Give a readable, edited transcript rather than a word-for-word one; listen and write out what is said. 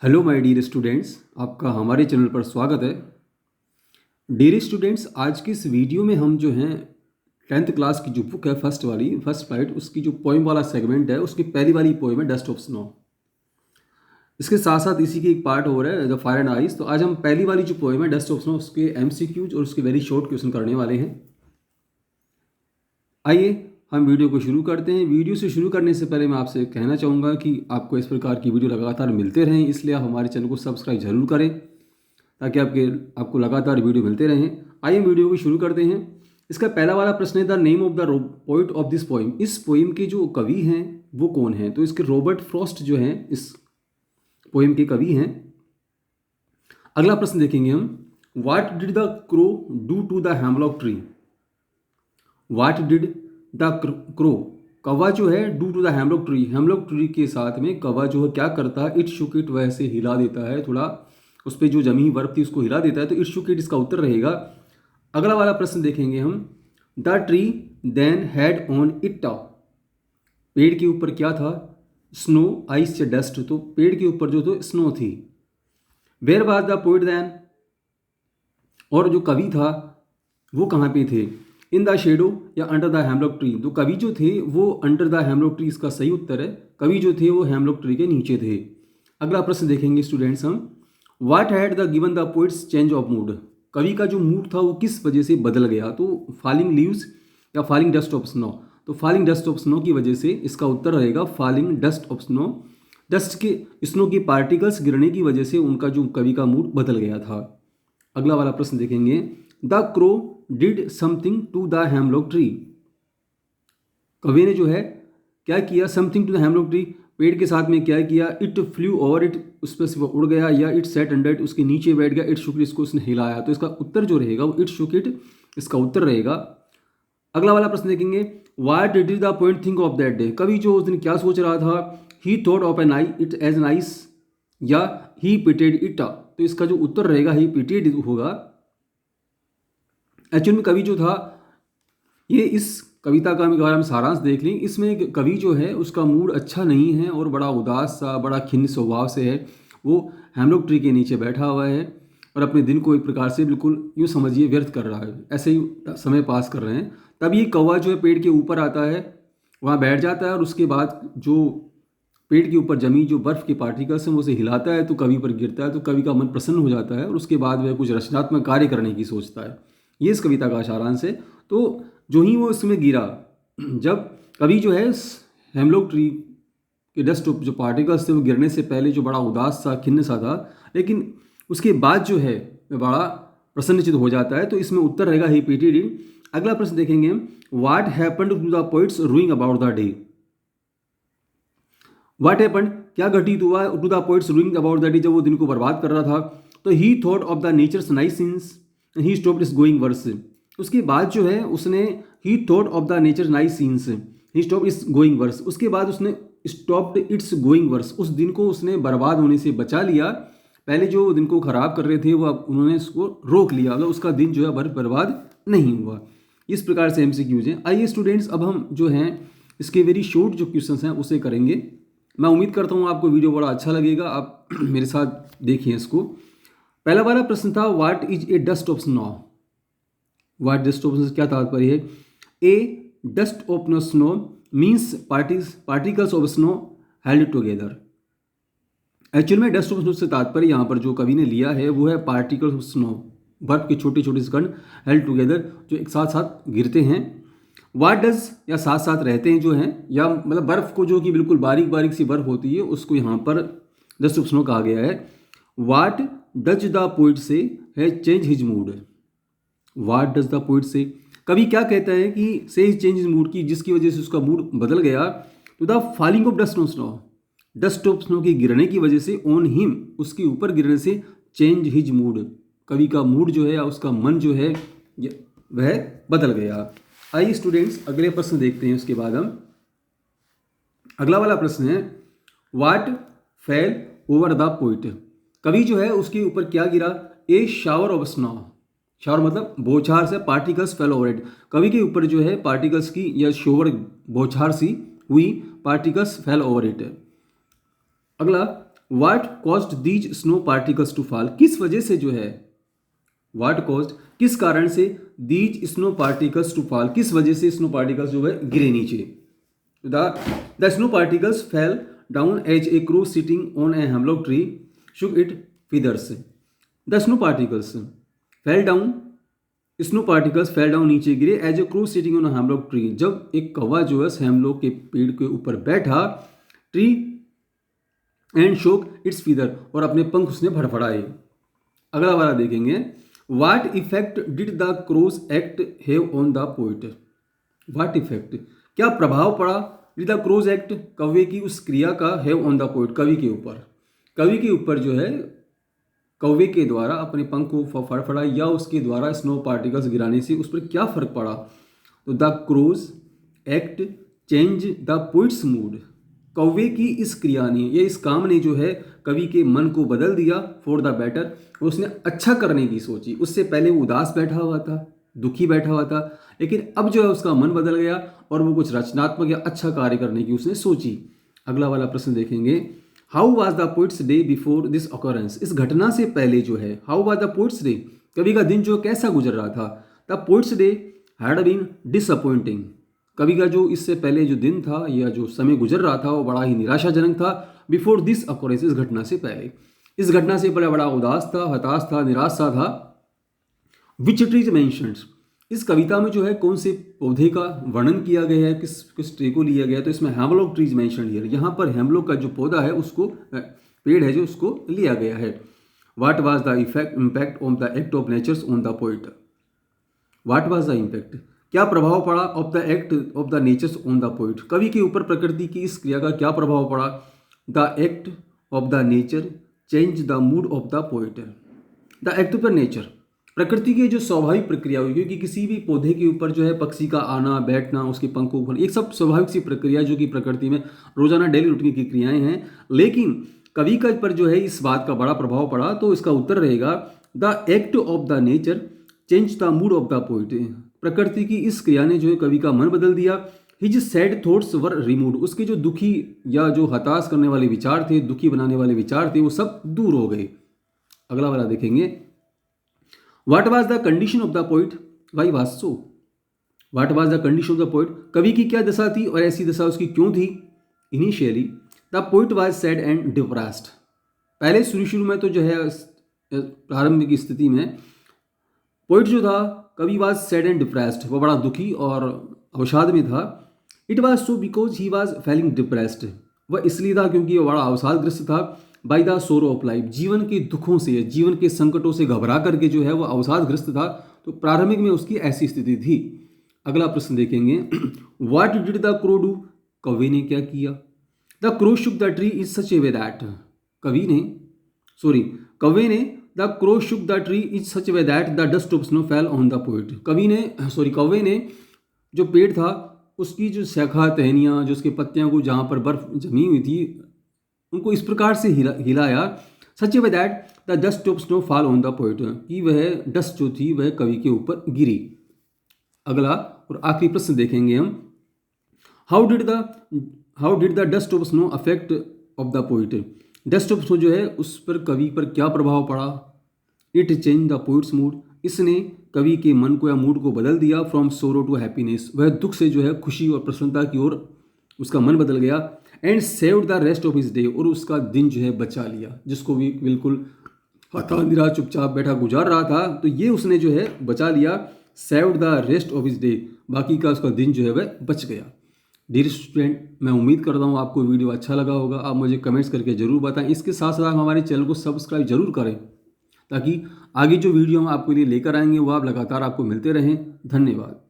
Hello my dear students, आपका हमारे channel पर स्वागत है। डियर स्टूडेंट्स, आज की इस वीडियो में हम जो हैं 10th क्लास की जो बुक है फर्स्ट वाली फर्स्ट फ्लाइट, उसकी जो पोइम वाला सेगमेंट है उसकी पहली वाली पोइम है डस्ट ऑफ स्नो। इसके साथ साथ इसी की एक पार्ट हो रहा है द फायर एंड आइस। तो आज हम पहली वाली जो पोइम है डस्ट ऑफ स्नो उसके एमसीक्यूज और उसके वेरी शॉर्ट क्वेश्चन करने वाले हैं। आइए हम वीडियो को शुरू करते हैं। वीडियो से शुरू करने से पहले मैं आपसे कहना चाहूँगा कि आपको इस प्रकार की वीडियो लगातार मिलते रहें, इसलिए आप हमारे चैनल को सब्सक्राइब जरूर करें ताकि आपको लगातार वीडियो मिलते रहें। आइए वीडियो को शुरू करते हैं। इसका पहला वाला प्रश्न है the name of the poet of this poem. इस पोइम के जो कवि हैं वो कौन हैं? तो इसके रॉबर्ट फ्रॉस्ट जो हैं इस पोइम के कवि हैं। अगला प्रश्न देखेंगे हम, what did the crow do to the hemlock tree. What did the crow, कौवा जो है, do to the hemlock tree, hemlock tree के साथ में कौवा जो है क्या करता है? इट शुक इट, वैसे हिला देता है, थोड़ा उस पर जो जमी बर्फ थी उसको हिला देता है। तो इट शुक इट इसका उत्तर रहेगा। अगला वाला प्रश्न देखेंगे हम, the tree then had on it top, पेड़ के ऊपर क्या था? स्नो, आइस या डस्ट। तो पेड़ के ऊपर जो तो स्नो थी। Where was the poet then, और जो कवि था वो कहाँ पे थे? इन द शेडो या अंडर द हेमलॉक ट्री। तो कवि जो थे वो अंडर द हेमलॉक ट्री इसका सही उत्तर है। कवि जो थे वो हेमलॉक ट्री के नीचे थे। अगला प्रश्न देखेंगे स्टूडेंट्स हम, what had the given the poets change of mood. कवि का जो मूड था वो किस वजह से बदल गया? तो फॉलिंग लीव्स या फॉलिंग डस्ट ऑफ स्नो। तो फॉलिंग डस्ट ऑफ स्नो की वजह से इसका उत्तर रहेगा falling dust of snow. Dust के स्नो की पार्टिकल्स गिरने की वजह से उनका जो कवि का मूड बदल गया था। अगला वाला प्रश्न देखेंगे, the crow did something to the hemlock tree. कवि ने जो है क्या किया? Something to the hemlock tree, पेड़ के साथ में क्या किया? इट फ्लू ओवर इट, उस पर से वो उड़ गया, या इट सेट अंडर इट, उसके नीचे बैठ गया। इट शुक इट, इसको उसने हिलाया। तो इसका उत्तर जो रहेगा वो इट शुक इट इसका उत्तर रहेगा। अगला वाला प्रश्न देखेंगे, what did the poet think of that day. कवि जो उस दिन क्या सोच रहा था? He thought of an I it as nice, या ही पिटेड इट। तो इसका जो उत्तर रहेगा ही पिटेड होगा। एक्चुअल में कवि जो था, ये इस कविता का अगर हम सारांश देख लें, इसमें कवि जो है उसका मूड अच्छा नहीं है और बड़ा उदास सा, बड़ा खिन्न स्वभाव से है। वो हेमलॉक ट्री के नीचे बैठा हुआ है और अपने दिन को एक प्रकार से बिल्कुल यूँ समझिए व्यर्थ कर रहा है, ऐसे ही समय पास कर रहे हैं। तब ये कौवा जो है पेड़ के ऊपर आता है, वहाँ बैठ जाता है और उसके बाद जो पेड़ के ऊपर जमी जो बर्फ़ के पार्टिकल्स हैं वो उसे हिलाता है तो कवि पर गिरता है। तो कवि का मन प्रसन्न हो जाता है और उसके बाद वह कुछ रचनात्मक कार्य करने की सोचता है। ये इस कविता का सारांश है। तो जो ही वो इसमें गिरा, जब कवि जो है हेमलॉक ट्री के डस्ट जो पार्टिकल्स थे वो गिरने से पहले जो बड़ा उदास सा, खिन्न सा था, लेकिन उसके बाद जो है वह बड़ा प्रसन्नचित हो जाता है। तो इसमें उत्तर रहेगा ही पीटीडी। अगला प्रश्न देखेंगे, what happened to the poet's ruing about the day. What happened, क्या घटित हुआ to the poet's ruing about the day, जब वो दिन को बर्बाद कर रहा था। तो he thought of the nature's nice scenes, he stopped is going worse. उसके बाद जो है उसने he thought of the nature nice scenes, he stop is going worse, उसके बाद उसने स्टॉप्ड इट्स गोइंग वर्स, उस दिन को उसने बर्बाद होने से बचा लिया। पहले जो दिन को खराब कर रहे थे वो अब उन्होंने उसको रोक लिया, मतलब उसका दिन जो है बर्बाद नहीं हुआ। इस प्रकार से एमसीक्यूज हैं। आइए स्टूडेंट्स, अब हम जो हैं इसके वेरी शॉर्ट जो क्वेश्चंस हैं उसे करेंगे। मैं उम्मीद करता हूँ आपको वीडियो बड़ा अच्छा लगेगा, आप मेरे साथ देखिए इसको। पहला वाला प्रश्न था, what is a dust of snow. What dust of snow क्या तात्पर्य है? A dust of snow means particles of snow held together. Actual में डस्ट ऑफ स्नो से तात्पर्य यहाँ पर जो कवि ने लिया है वो है पार्टिकल्स ऑफ स्नो, बर्फ के छोटे छोटे कण हेल्ड टुगेदर जो एक साथ साथ गिरते हैं। वाट डज या साथ साथ रहते हैं जो हैं, या मतलब बर्फ को जो कि बिल्कुल बारीक बारीक सी बर्फ होती है उसको यहाँ पर डस्ट ऑफ स्नो कहा गया है। वाट डज द पोइट से है change his mood. What does the poet से, कवि क्या कहता है कि से चेंज हिज मूड की, जिसकी वजह से उसका मूड बदल गया। तो the falling of dust of snow, dust of snow के गिरने की वजह से, ऑन हिम उसके ऊपर गिरने से, चेंज हिज मूड कवि का मूड जो है या उसका मन जो है वह बदल गया। आइए स्टूडेंट्स अगले प्रश्न देखते हैं। उसके बाद हम अगला वाला प्रश्न है, what fail over the poet. कवि जो है उसके ऊपर क्या गिरा? ए शावर ऑफ स्नो। शावर मतलब बौछार से, पार्टिकल्स फेल ओवर इट, कवि के ऊपर जो है पार्टिकल्स की या शोवर बौछार सी हुई, पार्टिकल्स फेल ओवर इट। अगला, what caused these snow particles to fall, किस वजह से जो है, व्हाट कॉज्ड किस कारण से, these snow particles to fall किस वजह से स्नो पार्टिकल्स जो है गिरे नीचे। The snow particles fell down as a crow sitting on a hemlock tree shook it feathers। The snow particles fell down, snow particles fell down नीचे गिरे as a crow sitting on hemlock tree, जब एक कौवा जो है hemlock के पेड़ के ऊपर बैठा, tree and shook its feather, और अपने पंख उसने फड़फड़ाए। अगला वाला देखेंगे, what effect did the crow's act have on the poet. What effect क्या प्रभाव पड़ा, डिड द क्रोज एक्ट कौवे की उस क्रिया का हैव ऑन द पोइट कवि के ऊपर, कवि के ऊपर जो है कौवे के द्वारा अपने पंख को फड़फड़ा या उसके द्वारा स्नो पार्टिकल्स गिराने से उस पर क्या फर्क पड़ा। तो the crow's act change the poet's mood, कौवे की इस क्रिया ने या इस काम ने जो है कवि के मन को बदल दिया फॉर द बेटर, उसने अच्छा करने की सोची। उससे पहले वो उदास बैठा हुआ था, दुखी बैठा हुआ था, लेकिन अब जो है उसका मन बदल गया और वो कुछ रचनात्मक या अच्छा कार्य करने की उसने सोची। अगला वाला प्रश्न देखेंगे, how was the poet's day before this occurrence, इस घटना से पहले जो है how was the poet's day, कवि का दिन जो कैसा गुजर रहा था। The poet's day had been disappointing, कवि का जो इससे पहले जो दिन था या जो समय गुजर रहा था वो बड़ा ही निराशाजनक था। बिफोर दिस ऑकरेंस, इस घटना से पहले, इस घटना से पहले बड़ा उदास था, हताश था, निराश सा था। विच ट्रीज मेंशन्ड, इस कविता में जो है कौन से पौधे का वर्णन किया गया है, किस ट्री को लिया गया है। तो इसमें हेमलॉक ट्रीज मेंशन्ड हियर, यहाँ पर हेमलॉक का जो पौधा है उसको, पेड़ है जो, उसको लिया गया है। What was the impact of the act of natures on the poet, what was the impact क्या प्रभाव पड़ा of the act of the natures on the poet, कवि के ऊपर प्रकृति की इस क्रिया का क्या प्रभाव पड़ा। The act of the nature change the mood off the poet, the act of the nature, प्रकृति की जो स्वाभाविक प्रक्रिया हुई, क्योंकि किसी भी पौधे के ऊपर जो है पक्षी का आना बैठना, उसके पंखों को, एक सब स्वाभाविक सी प्रक्रिया जो कि प्रकृति में रोजाना डेली रूटीन की क्रियाएं हैं। लेकिन कवि का पर जो है इस बात का बड़ा प्रभाव पड़ा, तो इसका उत्तर रहेगा the act of the nature change the mood off the poet, प्रकृति की इस क्रिया ने जो है कवि का मन बदल दिया। हिज सैड थॉट्स वर रिमूव्ड, उसके जो दुखी या जो हताश करने वाले विचार थे, दुखी बनाने वाले विचार थे, वो सब दूर हो गए। अगला वाला देखेंगे, what was the condition of the poet why was so, what was the condition of the poet, कवि की क्या दशा थी और ऐसी दशा उसकी क्यों थी। Initially the poet was sad and depressed, पहले शुरू में तो जो है प्रारंभ की स्थिति में पोइट जो था, कवि वाज सैड एंड डिप्रेस्ड, वो बड़ा दुखी और अवसाद में था। It was so because he was feeling depressed, वह इसलिए था क्योंकि वह बड़ा अवसादग्रस्त था। बाय द सोरो ऑफ लाइफ, जीवन के दुखों से, जीवन के संकटों से घबरा करके जो है वह अवसादग्रस्त था। तो प्रारंभिक में उसकी ऐसी स्थिति थी। अगला प्रश्न देखेंगे, what did the crow do, कवि ने क्या किया। The crow shook the tree is such A way that, कवि ने the crow shook the tree is such A way that the dust of snow fell on the poet, कौवे ने जो पेड़ था उसकी जो शाखा टहनियाँ, जो उसके पत्तियाँ को जहाँ पर बर्फ जमी हुई थी, उनको इस प्रकार से हिलाया, such way that the dust of snow fall on the poet, कि वह डस्ट जो थी वह कवि के ऊपर गिरी। अगला और आखिरी प्रश्न देखेंगे हम, how did the dust of snow affect of the poet, dust of snow जो है उस पर कवि पर क्या प्रभाव पड़ा। It change the poet's mood, इसने कवि के मन को या मूड को बदल दिया। फ्रॉम सोरो टू हैप्पीनेस, वह दुख से जो है खुशी और प्रसन्नता की ओर उसका मन बदल गया। And saved the rest of his day, और उसका दिन जो है बचा लिया, जिसको भी बिल्कुल हता निराश चुपचाप बैठा गुजार रहा था, तो ये उसने जो है बचा लिया। Saved the rest of his day, बाकी का उसका दिन जो है वह बच गया। डियर स्टूडेंट, मैं उम्मीद करता हूँ आपको वीडियो अच्छा लगा होगा। आप मुझे कमेंट्स करके ज़रूर बताएं। इसके साथ साथ आप हमारे चैनल को सब्सक्राइब जरूर करें, ताकि आगे जो वीडियो हम आपके लिए लेकर आएंगे वो आप लगातार आपको मिलते रहें। धन्यवाद।